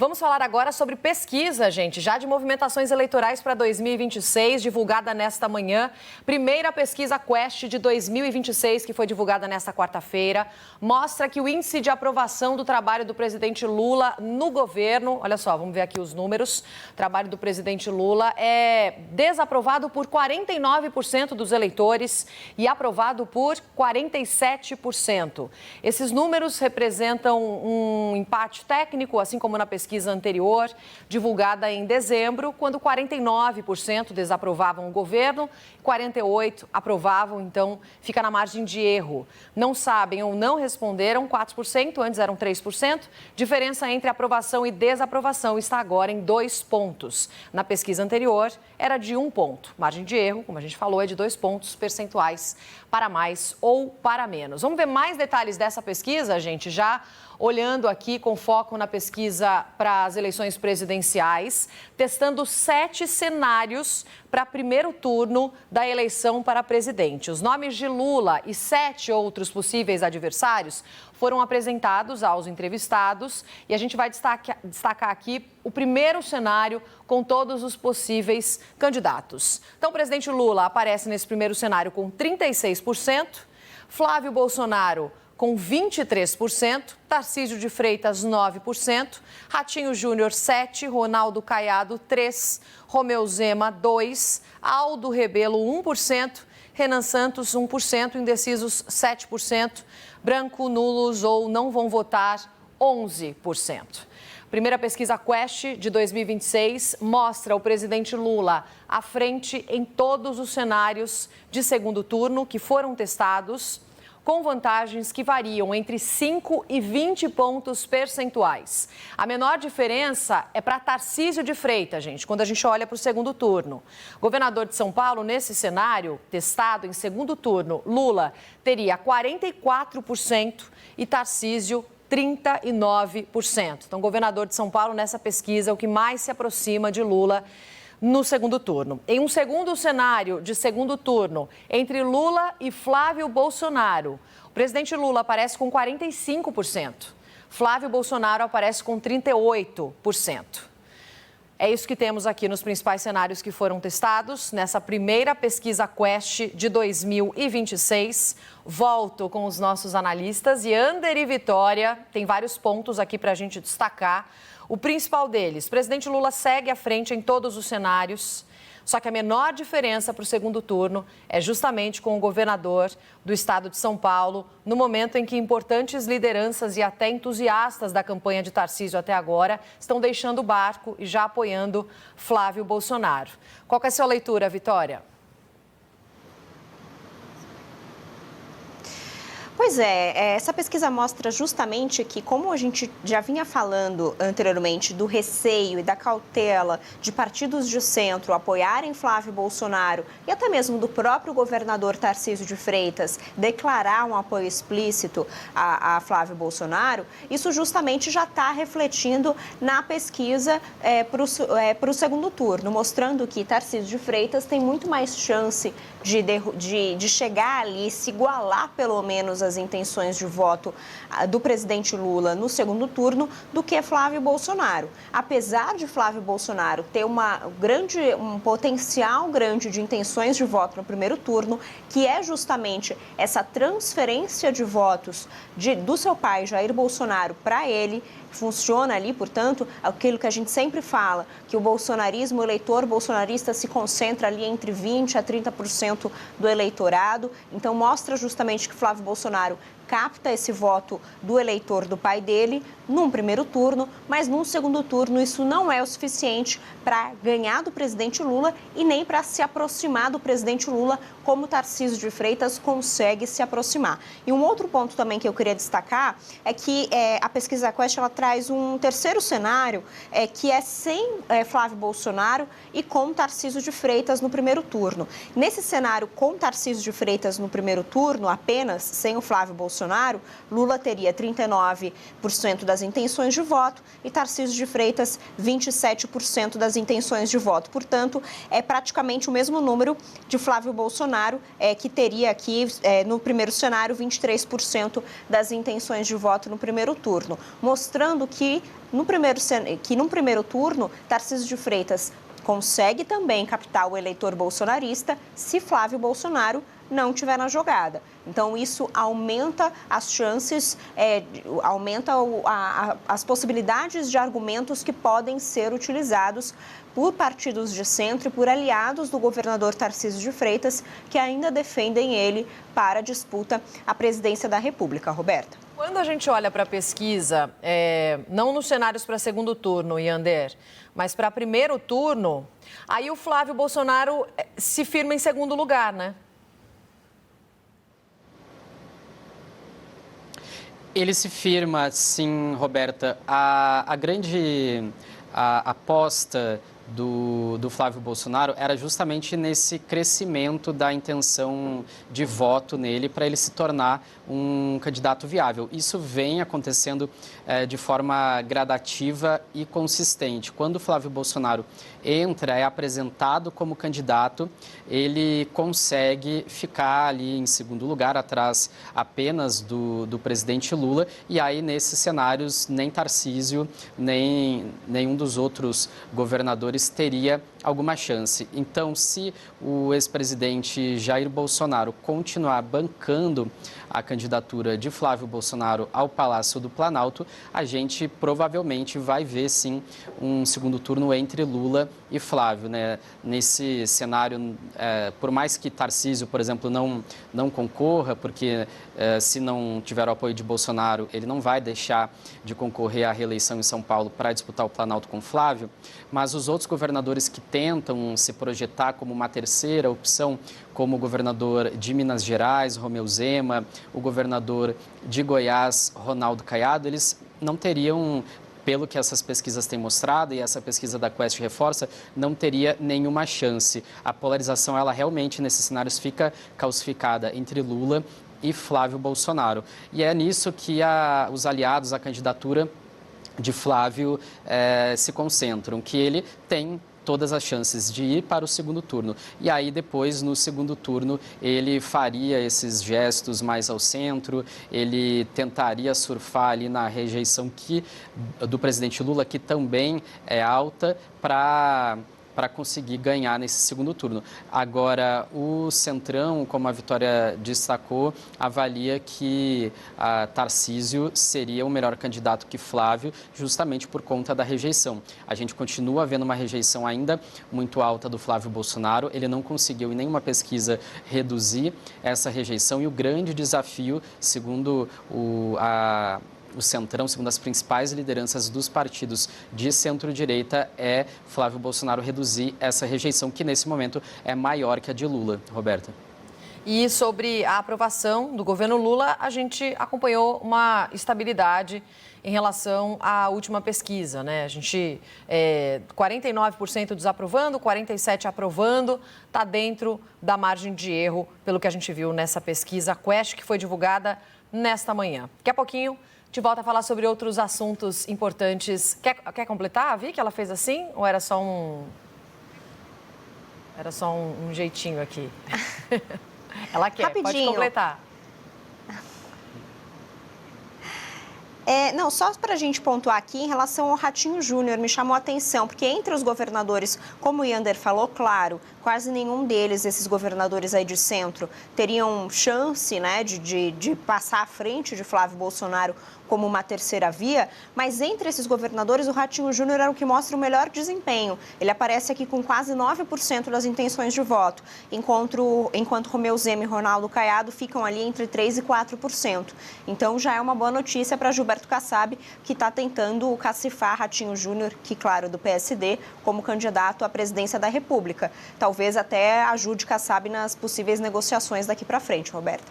Vamos falar agora sobre pesquisa, gente, já de movimentações eleitorais para 2026, divulgada nesta manhã. Primeira pesquisa Quest de 2026, que foi divulgada nesta quarta-feira, mostra que o índice de aprovação do trabalho do presidente Lula no governo, olha só, vamos ver aqui os números, o trabalho do presidente Lula é desaprovado por 49% dos eleitores e aprovado por 47%. Esses números representam um empate técnico, assim como na pesquisa anterior, divulgada em dezembro, quando 49% desaprovavam o governo, 48% aprovavam, então fica na margem de erro. Não sabem ou não responderam 4%, antes eram 3%. Diferença entre aprovação e desaprovação está agora em 2 pontos. Na pesquisa anterior, era de 1 ponto. Margem de erro, como a gente falou, é de 2 pontos percentuais para mais ou para menos. Vamos ver mais detalhes dessa pesquisa, gente, já olhando aqui com foco na pesquisa para as eleições presidenciais, testando 7 cenários para primeiro turno da eleição para presidente. Os nomes de Lula e 7 outros possíveis adversários foram apresentados aos entrevistados e a gente vai destacar aqui o primeiro cenário com todos os possíveis candidatos. Então, o presidente Lula aparece nesse primeiro cenário com 36%, Flávio Bolsonaro com 23%, Tarcísio de Freitas, 9%, Ratinho Júnior, 7%, Ronaldo Caiado, 3%, Romeu Zema, 2%, Aldo Rebelo, 1%, Renan Santos, 1%, indecisos, 7%, branco, nulos ou não vão votar, 11%. Primeira pesquisa Quest de 2026 mostra o presidente Lula à frente em todos os cenários de segundo turno que foram testados, com vantagens que variam entre 5 e 20 pontos percentuais. A menor diferença é para Tarcísio de Freitas, gente, quando a gente olha para o segundo turno. Governador de São Paulo, nesse cenário, testado em segundo turno, Lula teria 44% e Tarcísio 39%. Então, governador de São Paulo, nessa pesquisa, é o que mais se aproxima de Lula no segundo turno. Em um segundo cenário de segundo turno, entre Lula e Flávio Bolsonaro, o presidente Lula aparece com 45%, Flávio Bolsonaro aparece com 38%. É isso que temos aqui nos principais cenários que foram testados nessa primeira pesquisa Quest de 2026. Volto com os nossos analistas e Ander e Vitória tem vários pontos aqui para a gente destacar. O principal deles, o presidente Lula segue à frente em todos os cenários, só que a menor diferença para o segundo turno é justamente com o governador do estado de São Paulo, no momento em que importantes lideranças e até entusiastas da campanha de Tarcísio até agora estão deixando o barco e já apoiando Flávio Bolsonaro. Qual que é a sua leitura, Vitória? Pois é, essa pesquisa mostra justamente que, como a gente já vinha falando anteriormente do receio e da cautela de partidos de centro apoiarem Flávio Bolsonaro e até mesmo do próprio governador Tarcísio de Freitas declarar um apoio explícito a Flávio Bolsonaro, isso justamente já está refletindo na pesquisa para o segundo turno, mostrando que Tarcísio de Freitas tem muito mais chance de chegar ali, se igualar pelo menos as intenções de voto do presidente Lula no segundo turno do que Flávio Bolsonaro. Apesar de Flávio Bolsonaro ter um potencial grande de intenções de voto no primeiro turno, que é justamente essa transferência de votos do seu pai, Jair Bolsonaro, para ele, funciona ali, portanto, aquilo que a gente sempre fala, que o bolsonarismo, o eleitor bolsonarista se concentra ali entre 20% a 30% do eleitorado. Então, mostra justamente que Flávio Bolsonaro capta esse voto do eleitor do pai dele num primeiro turno, mas num segundo turno isso não é o suficiente para ganhar do presidente Lula e nem para se aproximar do presidente Lula, como Tarcísio de Freitas consegue se aproximar. E um outro ponto também que eu queria destacar é que a pesquisa Quest ela traz um terceiro cenário que é sem Flávio Bolsonaro e com Tarcísio de Freitas no primeiro turno. Nesse cenário com Tarcísio de Freitas no primeiro turno, apenas sem o Flávio Bolsonaro, Bolsonaro, Lula teria 39% das intenções de voto e Tarcísio de Freitas 27% das intenções de voto. Portanto, é praticamente o mesmo número de Flávio Bolsonaro, que teria aqui, no primeiro cenário, 23% das intenções de voto no primeiro turno, mostrando que no primeiro turno, Tarcísio de Freitas consegue também captar o eleitor bolsonarista se Flávio Bolsonaro não estiver na jogada. Então, isso aumenta as chances, aumenta as possibilidades de argumentos que podem ser utilizados por partidos de centro e por aliados do governador Tarcísio de Freitas, que ainda defendem ele para a disputa à presidência da República. Roberta. Quando a gente olha para a pesquisa, não nos cenários para segundo turno, Yander, mas para primeiro turno, aí o Flávio Bolsonaro se firma em segundo lugar, né? Ele se firma, sim, Roberta. A grande aposta do Flávio Bolsonaro era justamente nesse crescimento da intenção de voto nele para ele se tornar um candidato viável. Isso vem acontecendo de forma gradativa e consistente. Quando o Flávio Bolsonaro entra, é apresentado como candidato, ele consegue ficar ali em segundo lugar, atrás apenas do presidente Lula, e aí nesses cenários nem Tarcísio, nem nenhum dos outros governadores teria alguma chance. Então, se o ex-presidente Jair Bolsonaro continuar bancando a candidatura de Flávio Bolsonaro ao Palácio do Planalto, a gente provavelmente vai ver, sim, um segundo turno entre Lula e Flávio, né? Nesse cenário, por mais que Tarcísio, por exemplo, não concorra, porque se não tiver o apoio de Bolsonaro, ele não vai deixar de concorrer à reeleição em São Paulo para disputar o Planalto com Flávio, mas os outros governadores que tentam se projetar como uma terceira opção, como o governador de Minas Gerais, Romeu Zema, o governador de Goiás, Ronaldo Caiado, eles não teriam, pelo que essas pesquisas têm mostrado, e essa pesquisa da Quest reforça, não teria nenhuma chance. A polarização, ela realmente, nesses cenários, fica calcificada entre Lula e Flávio Bolsonaro. E é nisso que os aliados à candidatura de Flávio se concentram, que ele tem todas as chances de ir para o segundo turno. E aí, depois, no segundo turno, ele faria esses gestos mais ao centro, ele tentaria surfar ali na rejeição do presidente Lula, que também é alta, para conseguir ganhar nesse segundo turno. Agora, o Centrão, como a Vitória destacou, avalia que Tarcísio seria o melhor candidato que Flávio, justamente por conta da rejeição. A gente continua vendo uma rejeição ainda muito alta do Flávio Bolsonaro. Ele não conseguiu, em nenhuma pesquisa, reduzir essa rejeição. E o grande desafio, segundo o Centrão, segundo as principais lideranças dos partidos de centro-direita, é Flávio Bolsonaro reduzir essa rejeição, que nesse momento é maior que a de Lula. Roberta. E sobre a aprovação do governo Lula, a gente acompanhou uma estabilidade em relação à última pesquisa, né? A gente, 49% desaprovando, 47% aprovando, está dentro da margem de erro, pelo que a gente viu nessa pesquisa Quest, que foi divulgada nesta manhã. Daqui a pouquinho, de volta a falar sobre outros assuntos importantes. Quer completar, Vi, que ela fez assim? Ou era só um jeitinho aqui? Ela quer, Rapidinho. Pode completar. Não, só para a gente pontuar aqui, em relação ao Ratinho Júnior, me chamou a atenção, porque entre os governadores, como o Yander falou, claro, quase nenhum deles, esses governadores aí de centro, teriam chance, né, de passar à frente de Flávio Bolsonaro como uma terceira via, mas entre esses governadores, o Ratinho Júnior era o que mostra o melhor desempenho. Ele aparece aqui com quase 9% das intenções de voto, enquanto Romeu Zema e Ronaldo Caiado ficam ali entre 3% e 4%. Então, já é uma boa notícia para Gilberto Kassab, que está tentando cacifar Ratinho Júnior, que, claro, do PSD, como candidato à presidência da República. Talvez até ajude Kassab nas possíveis negociações daqui para frente, Roberto.